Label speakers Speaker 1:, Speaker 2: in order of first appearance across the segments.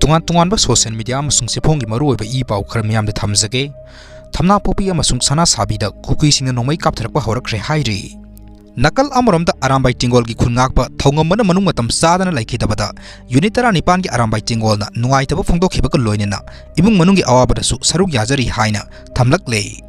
Speaker 1: Tungan tungan ba social media amasung sipong gi maru oiba I pau khar miyam de thamjage Thamnapokpi amasung Sanasabida Kuki singna nongmai Kaptharakhre horakre hairi Nakal amaramda arambai tingol gi Khungakpa thongam manung matam sadana Leikhidre unit 9 gi arambai tingol na nuaitaba phongdokhiba ka loinena imung manung gi awabada su saruk yajari haina thamlakle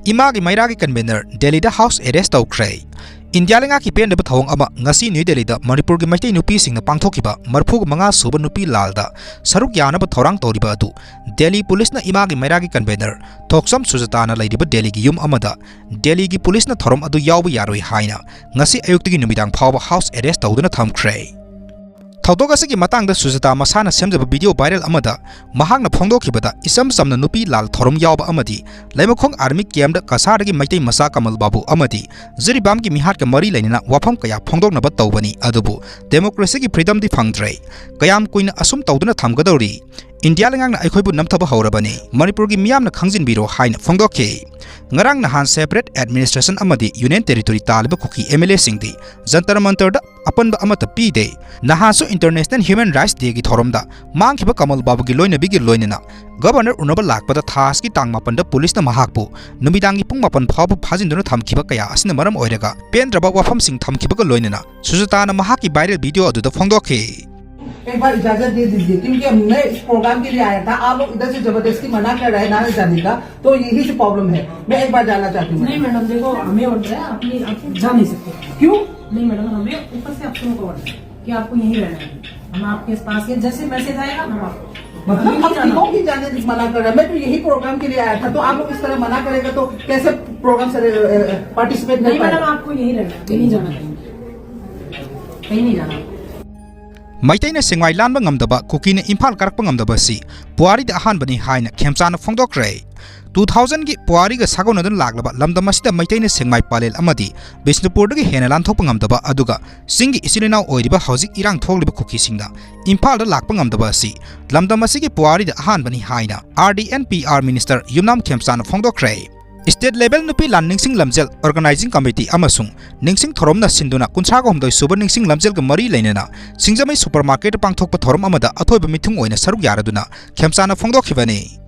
Speaker 1: Emagi Meira gi convener Delhi da house arrest tawkhre India lenga ki pen de thong ama ngasi New Delhi da Manipur gi maitai nupi singna pangthokhiba marphug manga suba nupi lalda saruk yana ba thorang toriba adu Delhi police na Emagi Meira gi convener thoksam sujatana laidiba Delhi gi yum amada Delhi gi police na thorom adu yawba yaroi haina ngasi ayukti gi numidang phawba house arrest tawduna thamkhre Thaudoga sigi matangda sujata masana semjaba video viral amada mahakna phongdokhibada isam samna nupi lal thorom yawba amadi laimakhong army camp da kasaragi maitai masa kamal babu amadi ziribam gi mihat ka mari lainina wafam kaya phongdoknaba tawbani adubu democracy gi freedom di phangdre kayam kuina asum tawduna thamgadori India lengang na aikhoibu namthaba haurabani Manipur gi miyamna khangjin biro haina phongdokhe ngarang nahan separate administration amadi union territory taliba Kuki MLA singdi jantar mantar da apanba amata pide nahasu international human rights day gi thoromda mangkhiba kamal babu gi loina bigi loinena governor unaba lakpada thas gi tang mapanda police na mahakpu numidangi pung mapan phawbu phajinduna thamkhiba kaya asna maram oiraga pendraba wafam sing thamkhiba ga loinena sujatana mahaki viral video aduda phongdokhe
Speaker 2: एक बार इजाजत दे दीजिए क्योंकि मैं इस programme के लिए आया था आप लोग इधर से जबरदस्ती मना कर रहे हैं ना जाने का तो यही से प्रॉब्लम है मैं एक बार जाना चाहती हूँ
Speaker 3: नहीं मैडम देखो हमें ऑर्डर है आप जा नहीं सकते क्यों नहीं मैडम हमें ऊपर से आपको ऑर्डर है कि आपको यहीं रहना है हम आपके पास जैसे मैसेज आएगा हम आपको
Speaker 2: मतलब हम ही जाने मना कर रहे हैं मैं तो यही प्रोग्राम के लिए आया था तो आप लोग इस तरह मना करेगा तो कैसे प्रोग्राम से पार्टिसिपेट
Speaker 3: नहीं मैडम आपको यहीं रहना है कहीं नहीं जाना कहीं नहीं जाना
Speaker 1: Maitaina sengwai lanba ngamdaba Kuki na Imphal karakpa ngamdaba si Puari da ahanbani haina khemchana phongdokre 2000 gi Puari ga sagona dan laglaba lamdama sida Maitaina sengmai palel amadi Bisnupur da gi hena lan thokpa ngamdaba aduga singi isilina oiriba hojik irang thogliba Kuki singda Imphal da lakpa ngamdaba si lamdama sigi Puari da ahanbani haina RDNPR minister Yumnam khemchana phongdokre State level nupi lan ningsing lamjel organizing committee amasung ningsing thoromna sinduna kuncha ko humdoi suba ningsing lamjel ga mari leinena singjamai supermarket pangthokpa thorom amada athoiba mithung oina saruk yaraduna khemchana phongdokhibani